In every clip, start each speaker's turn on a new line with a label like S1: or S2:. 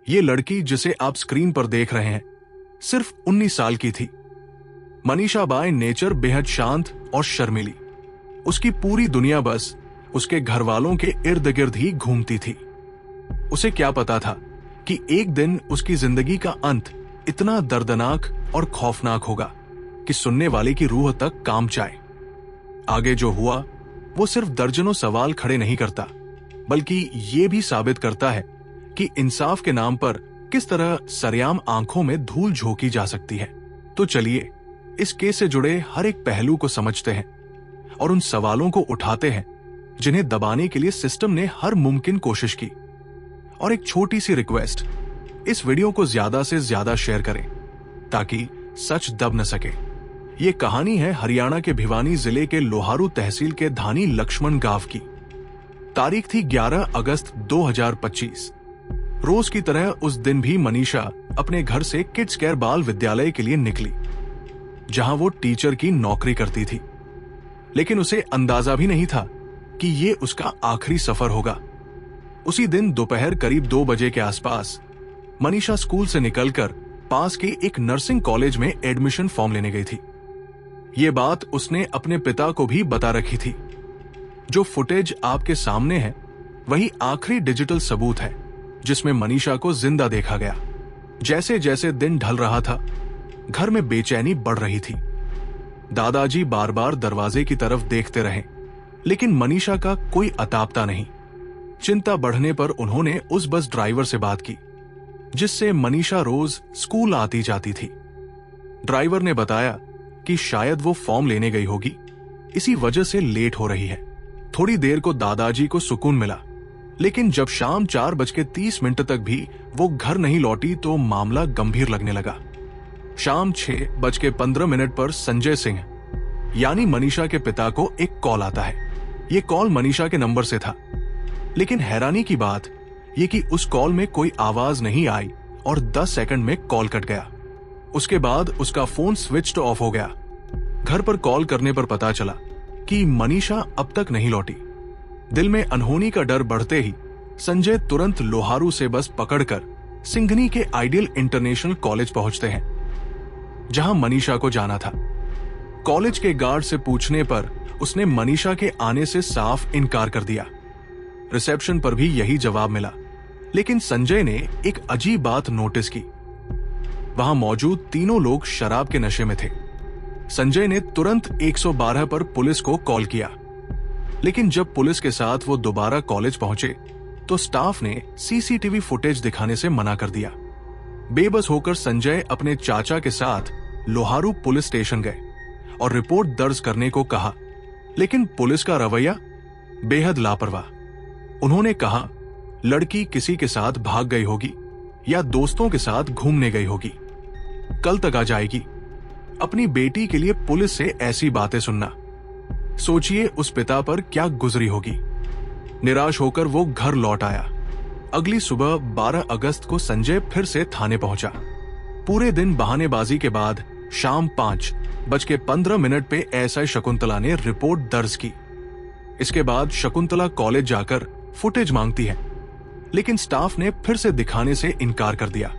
S1: ये लड़की जिसे आप स्क्रीन पर देख रहे हैं सिर्फ 19 साल की थी। मनीषा बाय नेचर बेहद शांत और शर्मीली। उसकी पूरी दुनिया बस उसके घर वालों के इर्द गिर्द ही घूमती थी। उसे क्या पता था कि एक दिन उसकी जिंदगी का अंत इतना दर्दनाक और खौफनाक होगा कि सुनने वाले की रूह तक कांप जाए। आगे जो हुआ वो सिर्फ दर्जनों सवाल खड़े नहीं करता, बल्कि ये भी साबित करता है कि इंसाफ के नाम पर किस तरह सरेआम आंखों में धूल झोंकी जा सकती है। तो चलिए इस केस से जुड़े हर एक पहलू को समझते हैं और उन सवालों को उठाते हैं जिन्हें दबाने के लिए सिस्टम ने हर मुमकिन कोशिश की। और एक छोटी सी रिक्वेस्ट, इस वीडियो को ज्यादा से ज्यादा शेयर करें ताकि सच दब न सके। ये कहानी है हरियाणा के भिवानी जिले के लोहारू तहसील के धानी लक्ष्मण गांव की। तारीख थी 11 अगस्त 2025। रोज की तरह उस दिन भी मनीषा अपने घर से किड्स केयर बाल विद्यालय के लिए निकली, जहां वो टीचर की नौकरी करती थी। लेकिन उसे अंदाजा भी नहीं था कि ये उसका आखिरी सफर होगा। उसी दिन दोपहर करीब 2 बजे के आसपास मनीषा स्कूल से निकलकर पास के एक नर्सिंग कॉलेज में एडमिशन फॉर्म लेने गई थी। ये बात उसने अपने पिता को भी बता रखी थी। जो फुटेज आपके सामने है वही आखिरी डिजिटल सबूत है जिसमें मनीषा को जिंदा देखा गया। जैसे जैसे दिन ढल रहा था, घर में बेचैनी बढ़ रही थी। दादाजी बार बार दरवाजे की तरफ देखते रहे, लेकिन मनीषा का कोई अतापता नहीं। चिंता बढ़ने पर उन्होंने उस बस ड्राइवर से बात की जिससे मनीषा रोज स्कूल आती जाती थी। ड्राइवर ने बताया कि शायद वो फॉर्म लेने गई होगी, इसी वजह से लेट हो रही है। थोड़ी देर को दादाजी को सुकून मिला, लेकिन जब शाम 4:30 तक भी वो घर नहीं लौटी तो मामला गंभीर लगने लगा। शाम 6:15 पर संजय सिंह यानी मनीषा के पिता को एक कॉल आता है। ये कॉल मनीषा के नंबर से था, लेकिन हैरानी की बात ये कि उस कॉल में कोई आवाज नहीं आई और 10 सेकंड में कॉल कट गया। उसके बाद उसका फोन स्विच्ड ऑफ हो गया। घर पर कॉल करने पर पता चला कि मनीषा अब तक नहीं लौटी। दिल में अनहोनी का डर बढ़ते ही संजय तुरंत लोहारू से बस पकड़कर सिंघनी के आइडियल इंटरनेशनल कॉलेज पहुंचते हैं, जहां मनीषा को जाना था। कॉलेज के गार्ड से पूछने पर उसने मनीषा के आने से साफ इनकार कर दिया। रिसेप्शन पर भी यही जवाब मिला, लेकिन संजय ने एक अजीब बात नोटिस की। वहां मौजूद तीनों लोग शराब के नशे में थे। संजय ने तुरंत 112 पर पुलिस को कॉल किया, लेकिन जब पुलिस के साथ वो दोबारा कॉलेज पहुंचे तो स्टाफ ने सीसीटीवी फुटेज दिखाने से मना कर दिया। बेबस होकर संजय अपने चाचा के साथ लोहारू पुलिस स्टेशन गए और रिपोर्ट दर्ज करने को कहा, लेकिन पुलिस का रवैया बेहद लापरवाह। उन्होंने कहा लड़की किसी के साथ भाग गई होगी या दोस्तों के साथ घूमने गई होगी, कल तक आ जाएगी। अपनी बेटी के लिए पुलिस से ऐसी बातें सुनना, सोचिए उस पिता पर क्या गुजरी होगी। निराश होकर वो घर लौट आया। अगली सुबह 12 अगस्त को संजय फिर से थाने पहुंचा। पूरे दिन बहानेबाजी के बाद शाम 5:15 पे एसआई शकुंतला ने रिपोर्ट दर्ज की। इसके बाद शकुंतला कॉलेज जाकर फुटेज मांगती है, लेकिन स्टाफ ने फिर से दिखाने से इनकार कर दिया,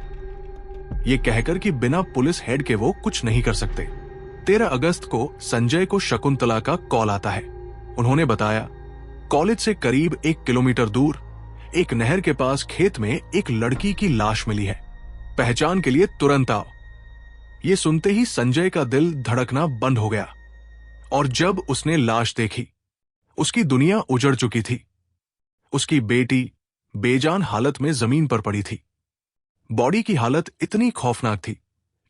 S1: ये कहकर कि बिना पुलिस हेड के वो कुछ नहीं कर सकते। 13 अगस्त को संजय को शकुंतला का कॉल आता है। उन्होंने बताया कॉलेज से करीब 1 किलोमीटर दूर एक नहर के पास खेत में एक लड़की की लाश मिली है, पहचान के लिए तुरंत आओ। ये सुनते ही संजय का दिल धड़कना बंद हो गया और जब उसने लाश देखी उसकी दुनिया उजड़ चुकी थी। उसकी बेटी बेजान हालत में जमीन पर पड़ी थी। बॉडी की हालत इतनी खौफनाक थी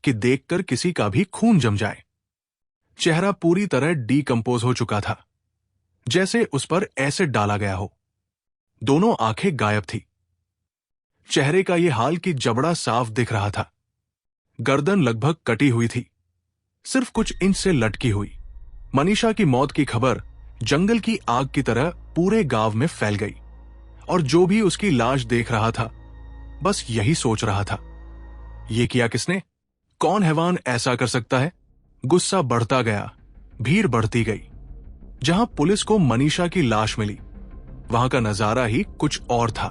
S1: कि देखकर किसी का भी खून जम जाए। चेहरा पूरी तरह डीकंपोज हो चुका था, जैसे उस पर एसिड डाला गया हो। दोनों आंखें गायब थी। चेहरे का यह हाल कि जबड़ा साफ दिख रहा था। गर्दन लगभग कटी हुई थी, सिर्फ कुछ इंच से लटकी हुई। मनीषा की मौत की खबर जंगल की आग की तरह पूरे गांव में फैल गई और जो भी उसकी लाश देख रहा था बस यही सोच रहा था, ये किया किसने? कौन हैवान ऐसा कर सकता है? गुस्सा बढ़ता गया, भीड़ बढ़ती गई। जहां पुलिस को मनीषा की लाश मिली वहां का नजारा ही कुछ और था।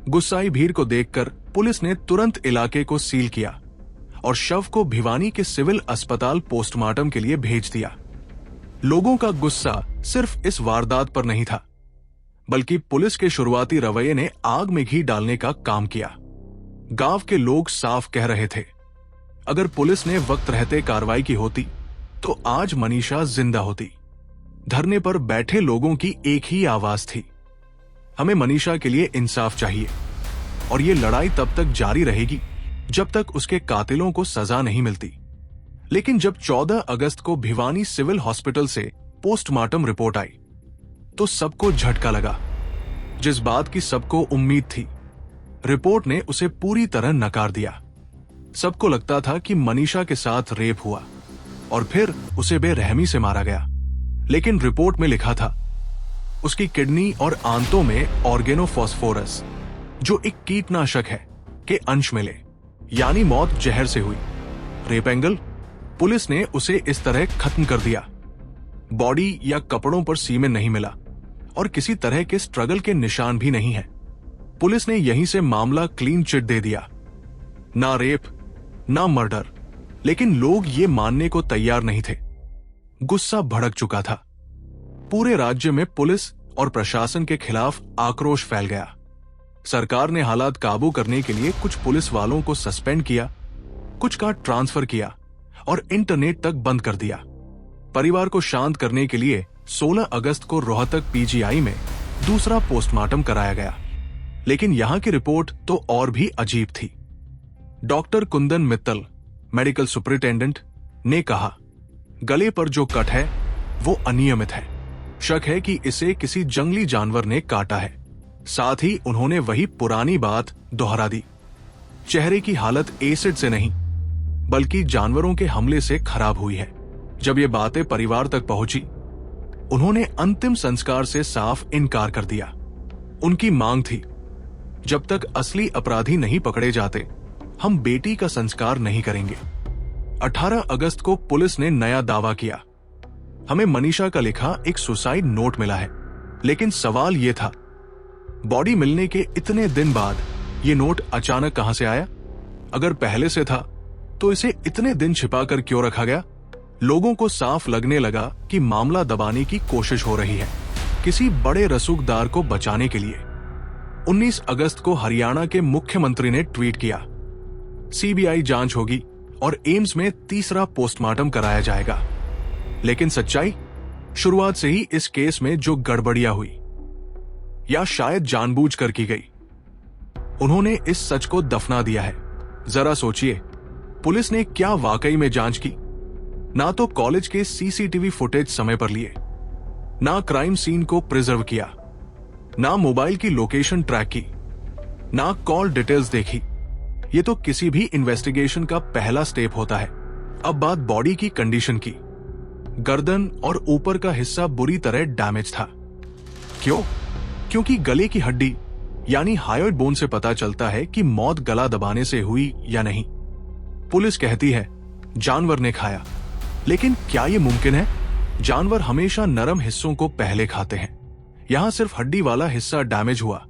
S1: गुस्साई भीड़ को देखकर पुलिस ने तुरंत इलाके को सील किया और शव को भिवानी के सिविल अस्पताल पोस्टमार्टम के लिए भेज दिया। लोगों का गुस्सा सिर्फ इस वारदात पर नहीं था, बल्कि पुलिस के शुरुआती रवैये ने आग में घी डालने का काम किया। गांव के लोग साफ कह रहे थे, अगर पुलिस ने वक्त रहते कार्रवाई की होती तो आज मनीषा जिंदा होती। धरने पर बैठे लोगों की एक ही आवाज थी, हमें मनीषा के लिए इंसाफ चाहिए, और ये लड़ाई तब तक जारी रहेगी जब तक उसके कातिलों को सजा नहीं मिलती। लेकिन जब 14 अगस्त को भिवानी सिविल हॉस्पिटल से पोस्टमार्टम रिपोर्ट आई तो सबको झटका लगा। जिस बात की सबको उम्मीद थी, रिपोर्ट ने उसे पूरी तरह नकार दिया। सबको लगता था कि मनीषा के साथ रेप हुआ और फिर उसे बेरहमी से मारा गया। लेकिन रिपोर्ट में लिखा था, उसकी किडनी और आंतों में ऑर्गेनोफॉस्फोरस, जो एक कीटनाशक है, के अंश मिले, यानी मौत जहर से हुई। रेप एंगल, पुलिस ने उसे इस तरह खत्म कर दिया। बॉडी या कपड़ों पर सीमेन नहीं मिला और किसी तरह के स्ट्रगल के निशान भी नहीं है। पुलिस ने यहीं से मामला क्लीन चिट दे दिया। ना रेप, ना मर्डर, लेकिन लोग ये मानने को तैयार नहीं थे। गुस्सा भड़क चुका था। पूरे राज्य में पुलिस और प्रशासन के खिलाफ आक्रोश फैल गया। सरकार ने हालात काबू करने के लिए कुछ पुलिस वालों को सस्पेंड किया, कुछ का ट्रांसफर किया और इंटरनेट तक बंद कर दिया। परिवार को शांत करने के लिए 16 अगस्त को रोहतक पीजीआई में दूसरा पोस्टमार्टम कराया गया। लेकिन यहां की रिपोर्ट तो और भी अजीब थी। Doctor Kundan Mittal, medical superintendent, ने कहा, गले पर जो कट है वो अनियमित है। शक है कि इसे किसी जंगली जानवर ने काटा है। साथ ही उन्होंने वही पुरानी बात दोहरा दी, चेहरे की हालत एसिड से नहीं बल्कि जानवरों के हमले से खराब हुई है। जब ये बातें परिवार तक पहुंची, उन्होंने अंतिम संस्कार से साफ इनकार कर दिया। उनकी मांग थी, जब तक असली अपराधी नहीं पकड़े जाते, हम बेटी का संस्कार नहीं करेंगे। 18 अगस्त को पुलिस ने नया दावा किया, हमें मनीषा का लिखा एक सुसाइड नोट मिला है। लेकिन सवाल यह था, बॉडी मिलने के इतने दिन बाद यह नोट अचानक कहां से आया? अगर पहले से था तो इसे इतने दिन छिपाकर क्यों रखा गया? लोगों को साफ लगने लगा कि मामला दबाने की कोशिश हो रही है, किसी बड़े रसूखदार को बचाने के लिए। 19 अगस्त को हरियाणा के मुख्यमंत्री ने ट्वीट किया, सीबीआई जांच होगी और एम्स में तीसरा पोस्टमार्टम कराया जाएगा। लेकिन सच्चाई, शुरुआत से ही इस केस में जो गड़बड़ियां हुई, या शायद जानबूझकर की गई, उन्होंने इस सच को दफना दिया है। जरा सोचिए, पुलिस ने क्या वाकई में जांच की? ना तो कॉलेज के सीसीटीवी फुटेज समय पर लिए, ना क्राइम सीन को प्रिजर्व किया, ना मोबाइल की लोकेशन ट्रैक की, ना कॉल डिटेल्स देखी। ये तो किसी भी इन्वेस्टिगेशन का पहला स्टेप होता है। अब बात बॉडी की कंडीशन की। गर्दन और ऊपर का हिस्सा बुरी तरह डैमेज था। क्यों? क्योंकि गले की हड्डी यानी हायोइड बोन से पता चलता है कि मौत गला दबाने से हुई या नहीं। पुलिस कहती है जानवर ने खाया, लेकिन क्या यह मुमकिन है? जानवर हमेशा नरम हिस्सों को पहले खाते हैं। यहां सिर्फ हड्डी वाला हिस्सा डैमेज हुआ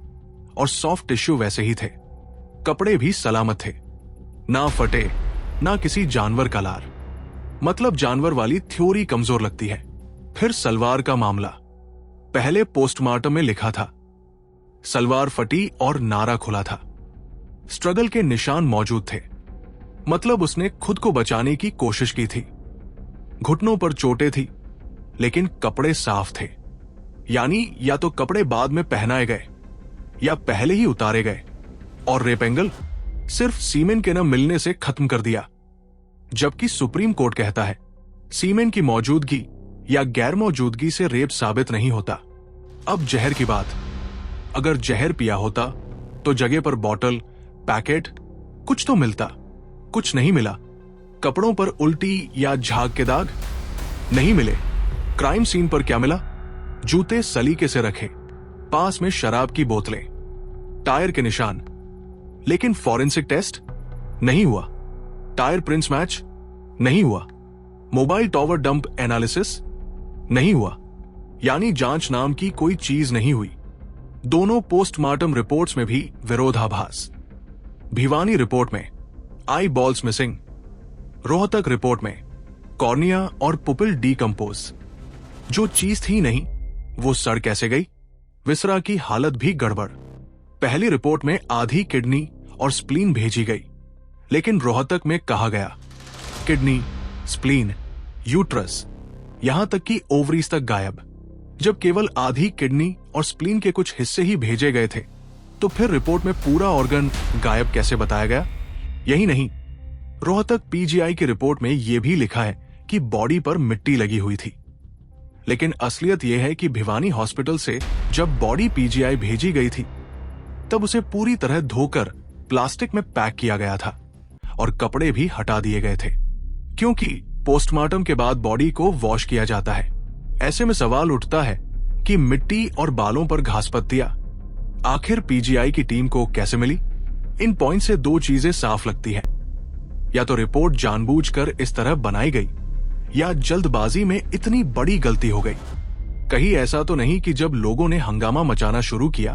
S1: और सॉफ्ट टिश्यू वैसे ही थे। कपड़े भी सलामत थे, ना फटे, ना किसी जानवर का लार। मतलब जानवर वाली थ्योरी कमजोर लगती है। फिर सलवार का मामला। पहले पोस्टमार्टम में लिखा था, सलवार फटी और नारा खुला था। स्ट्रगल के निशान मौजूद थे, मतलब उसने खुद को बचाने की कोशिश की थी। घुटनों पर चोटें थी, लेकिन कपड़े साफ थे। यानी या तो कपड़े बाद में पहनाए गए या पहले ही उतारे गए। और रेप एंगल सिर्फ सीमेन के न मिलने से खत्म कर दिया, जबकि सुप्रीम कोर्ट कहता है सीमेन की मौजूदगी या गैर मौजूदगी से रेप साबित नहीं होता। अब जहर की बात। अगर जहर पिया होता तो जगह पर बॉटल, पैकेट, कुछ तो मिलता। कुछ नहीं मिला। कपड़ों पर उल्टी या झाग के दाग नहीं मिले। क्राइम सीन पर क्या मिला? जूते सलीके से रखे, पास में शराब की बोतलें, टायर के निशान। लेकिन फॉरेंसिक टेस्ट नहीं हुआ। टायर प्रिंट्स मैच नहीं हुआ। मोबाइल टॉवर डंप एनालिसिस नहीं हुआ। यानी जांच नाम की कोई चीज नहीं हुई। दोनों पोस्टमार्टम रिपोर्ट्स में भी विरोधाभास। भिवानी रिपोर्ट में आई बॉल्स मिसिंग, रोहतक रिपोर्ट में कॉर्निया और पुपिल डीकंपोज। जो चीज थी नहीं वो सड़ कैसे गई? विसरा की हालत भी गड़बड़। पहली रिपोर्ट में आधी किडनी और स्प्लीन भेजी गई, लेकिन रोहतक में कहा गया किडनी, स्प्लीन, यूट्रस, यहां तक कि ओवरीज तक गायब। जब केवल आधी किडनी और स्प्लीन के कुछ हिस्से ही भेजे गए थे, तो फिर रिपोर्ट में पूरा ऑर्गन गायब कैसे बताया गया? यही नहीं, रोहतक पीजीआई की रिपोर्ट में यह भी लिखा है कि बॉडी पर मिट्टी लगी हुई थी। लेकिन असलियत यह है कि भिवानी हॉस्पिटल से जब बॉडी पीजीआई भेजी गई थी, तब उसे पूरी तरह धोकर प्लास्टिक में पैक किया गया था और कपड़े भी हटा दिए गए थे, क्योंकि पोस्टमार्टम के बाद बॉडी को वॉश किया जाता है। ऐसे में सवाल उठता है कि मिट्टी और बालों पर घास पत्तियां आखिर पीजीआई की टीम को कैसे मिली? इन पॉइंट से दो चीजें साफ लगती हैं। या तो रिपोर्ट जानबूझकर इस तरह बनाई गई, या जल्दबाजी में इतनी बड़ी गलती हो गई। कहीं ऐसा तो नहीं कि जब लोगों ने हंगामा मचाना शुरू किया,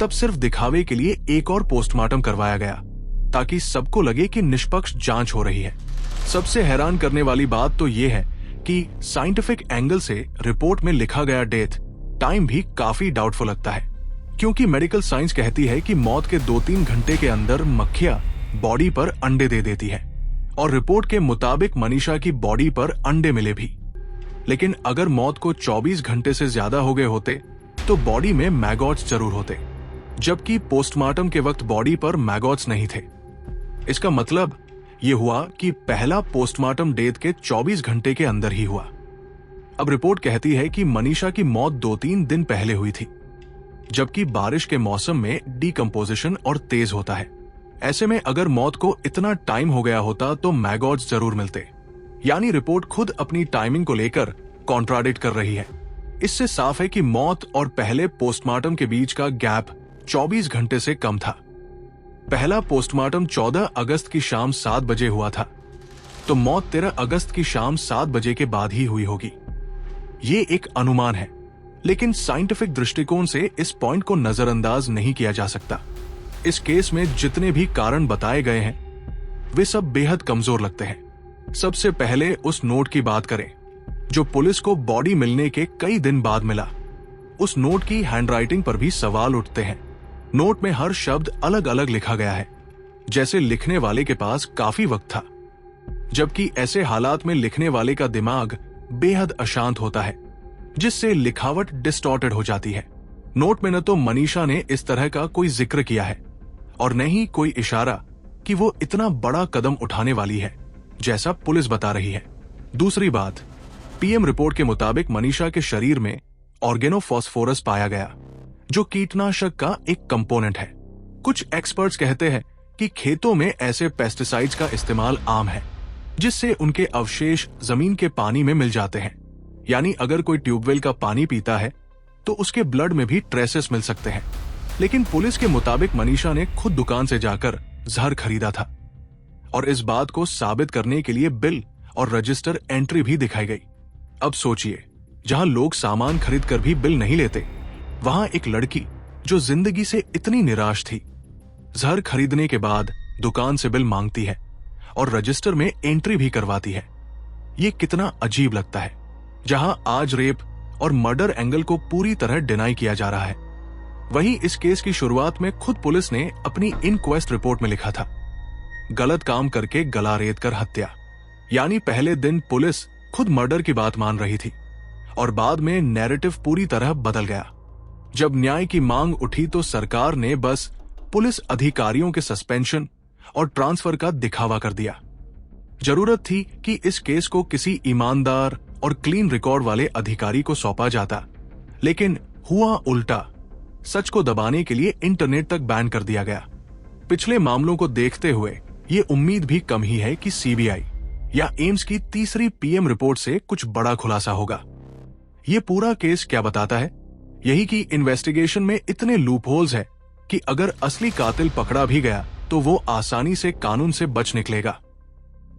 S1: तब सिर्फ दिखावे के लिए एक और पोस्टमार्टम करवाया गया, ताकि सबको लगे कि निष्पक्ष जांच हो रही है। सबसे हैरान करने वाली बात तो यह है कि साइंटिफिक एंगल से रिपोर्ट में लिखा गया डेथ टाइम भी काफी डाउटफुल लगता है, क्योंकि मेडिकल साइंस कहती है कि मौत के 2-3 घंटे के अंदर मक्खियां बॉडी पर अंडे दे देती है, और रिपोर्ट के मुताबिक मनीषा की बॉडी पर अंडे मिले भी। लेकिन अगर मौत को 24 घंटे से ज्यादा हो गए होते तो बॉडी में मैगॉट्स जरूर होते, जबकि पोस्टमार्टम के वक्त बॉडी पर मैगॉट्स नहीं थे। इसका मतलब ये हुआ कि पहला पोस्टमार्टम डेथ के 24 घंटे के अंदर ही हुआ। अब रिपोर्ट कहती है कि मनीषा की मौत 2-3 दिन पहले हुई थी, जबकि बारिश के मौसम में डीकंपोजिशन और तेज होता है। ऐसे में अगर मौत को इतना टाइम हो गया होता तो मैगॉट्स जरूर मिलते। यानी रिपोर्ट खुद अपनी टाइमिंग को लेकर कॉन्ट्राडिक्ट कर रही है। इससे साफ है कि मौत और पहले पोस्टमार्टम के बीच का गैप 24 घंटे से कम था। पहला पोस्टमार्टम 14 अगस्त की शाम 7 बजे हुआ था, तो मौत 13 अगस्त की शाम 7 बजे के बाद ही हुई होगी। ये एक अनुमान है, लेकिन साइंटिफिक दृष्टिकोण से इस पॉइंट को नजरअंदाज नहीं किया जा सकता। इस केस में जितने भी कारण बताए गए हैं, वे सब बेहद कमजोर लगते हैं। सबसे पहले उस नोट की बात करें जो पुलिस को बॉडी मिलने के कई दिन बाद मिला। उस नोट की हैंडराइटिंग पर भी सवाल उठते हैं। नोट में हर शब्द अलग अलग लिखा गया है, जैसे लिखने वाले के पास काफी वक्त था, जबकि ऐसे हालात में लिखने वाले का दिमाग बेहद अशांत होता है, जिससे लिखावट डिस्टॉर्टेड हो जाती है। नोट में न तो मनीषा ने इस तरह का कोई जिक्र किया है और न ही कोई इशारा कि वो इतना बड़ा कदम उठाने वाली है, जैसा पुलिस बता रही है। दूसरी बात, पीएम रिपोर्ट के मुताबिक मनीषा के शरीर में ऑर्गेनोफॉस्फोरस पाया गया, जो कीटनाशक का एक कंपोनेंट है। कुछ एक्सपर्ट्स कहते हैं कि खेतों में ऐसे पेस्टिसाइड्स का इस्तेमाल आम है, जिससे उनके अवशेष जमीन के पानी में मिल जाते हैं। यानी अगर कोई ट्यूबवेल का पानी पीता है तो उसके ब्लड में भी ट्रेसेस मिल सकते हैं। लेकिन पुलिस के मुताबिक मनीषा ने खुद दुकान से जाकर जहर खरीदा था, और इस बात को साबित करने के लिए बिल और रजिस्टर एंट्री भी दिखाई गई। अब सोचिए, जहां लोग सामान खरीद कर भी बिल नहीं लेते, वहां एक लड़की जो जिंदगी से इतनी निराश थी, जहर खरीदने के बाद दुकान से बिल मांगती है और रजिस्टर में एंट्री भी करवाती है। ये कितना अजीब लगता है, जहां आज रेप और मर्डर एंगल को पूरी तरह डिनाई किया जा रहा है। वहीं इस केस की शुरुआत में खुद पुलिस ने अपनी इनक्वेस्ट रिपोर्ट में लिखा था, गलत काम करके गला रेत कर हत्या। यानी पहले दिन पुलिस खुद मर्डर की बात मान रही थी, और बाद में नैरेटिव पूरी तरह बदल गया। जब न्याय की मांग उठी तो सरकार ने बस पुलिस अधिकारियों के सस्पेंशन और ट्रांसफर का दिखावा कर दिया। जरूरत थी कि इस केस को किसी ईमानदार और क्लीन रिकॉर्ड वाले अधिकारी को सौंपा जाता, लेकिन हुआ उल्टा। सच को दबाने के लिए इंटरनेट तक बैन कर दिया गया। पिछले मामलों को देखते हुए ये उम्मीद भी कम ही है कि सीबीआई या एम्स की तीसरी पीएम रिपोर्ट से कुछ बड़ा खुलासा होगा। ये पूरा केस क्या बताता है? यही कि इन्वेस्टिगेशन में इतने लूपहोल्स हैं कि अगर असली कातिल पकड़ा भी गया तो वो आसानी से कानून से बच निकलेगा,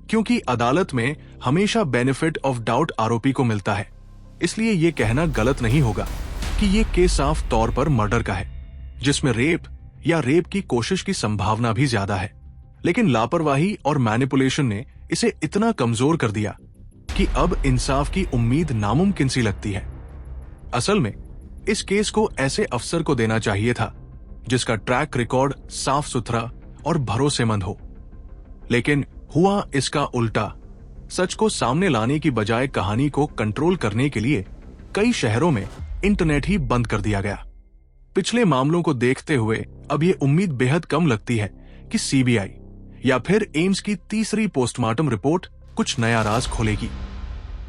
S1: क्योंकि अदालत में हमेशा बेनिफिट ऑफ डाउट आरोपी को मिलता है। इसलिए ये कहना गलत नहीं होगा कि ये केस साफ तौर पर मर्डर का है, जिसमें रेप या रेप की कोशिश की संभावना भी ज्यादा है। लेकिन लापरवाही और मैनिपुलेशन ने इसे इतना कमजोर कर दिया कि अब इंसाफ की उम्मीद नामुमकिन सी लगती है। असल में इस केस को ऐसे अफसर को देना चाहिए था जिसका ट्रैक रिकॉर्ड साफ सुथरा और भरोसेमंद हो। लेकिन हुआ इसका उल्टा। सच को सामने लाने की बजाय कहानी को कंट्रोल करने के लिए कई शहरों में इंटरनेट ही बंद कर दिया गया। पिछले मामलों को देखते हुए अब ये उम्मीद बेहद कम लगती है कि सीबीआई या फिर एम्स की तीसरी पोस्टमार्टम रिपोर्ट कुछ नया राज खोलेगी।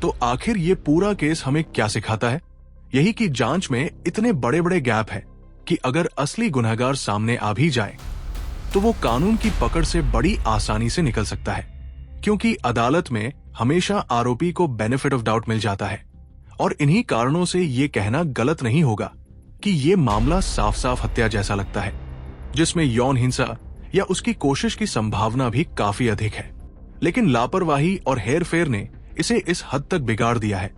S1: तो आखिर ये पूरा केस हमें क्या सिखाता है? यही कि जांच में इतने बड़े बड़े गैप है कि अगर असली गुनहगार सामने आ भी जाए तो वो कानून की पकड़ से बड़ी आसानी से निकल सकता है, क्योंकि अदालत में हमेशा आरोपी को बेनिफिट ऑफ डाउट मिल जाता है। और इन्हीं कारणों से ये कहना गलत नहीं होगा कि ये मामला साफ साफ हत्या जैसा लगता है, जिसमें यौन हिंसा या उसकी कोशिश की संभावना भी काफी अधिक है। लेकिन लापरवाही और हेरफेर ने इसे इस हद तक बिगाड़ दिया है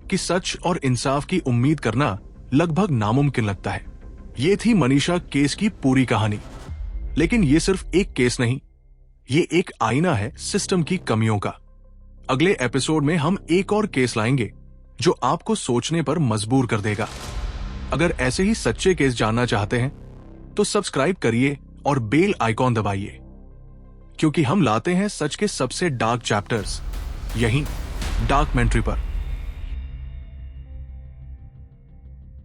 S1: कि सच और इंसाफ की उम्मीद करना लगभग नामुमकिन लगता है। ये थी मनीषा केस की पूरी कहानी। लेकिन ये सिर्फ एक केस नहीं, ये एक आईना है सिस्टम की कमियों का। अगले एपिसोड में हम एक और केस लाएंगे जो आपको सोचने पर मजबूर कर देगा। अगर ऐसे ही सच्चे केस जानना चाहते हैं तो सब्सक्राइब करिए और बेल आइकॉन दबाइए, क्योंकि हम लाते हैं सच के सबसे डार्क चैप्टर्स यहीं डार्कमेंट्री पर।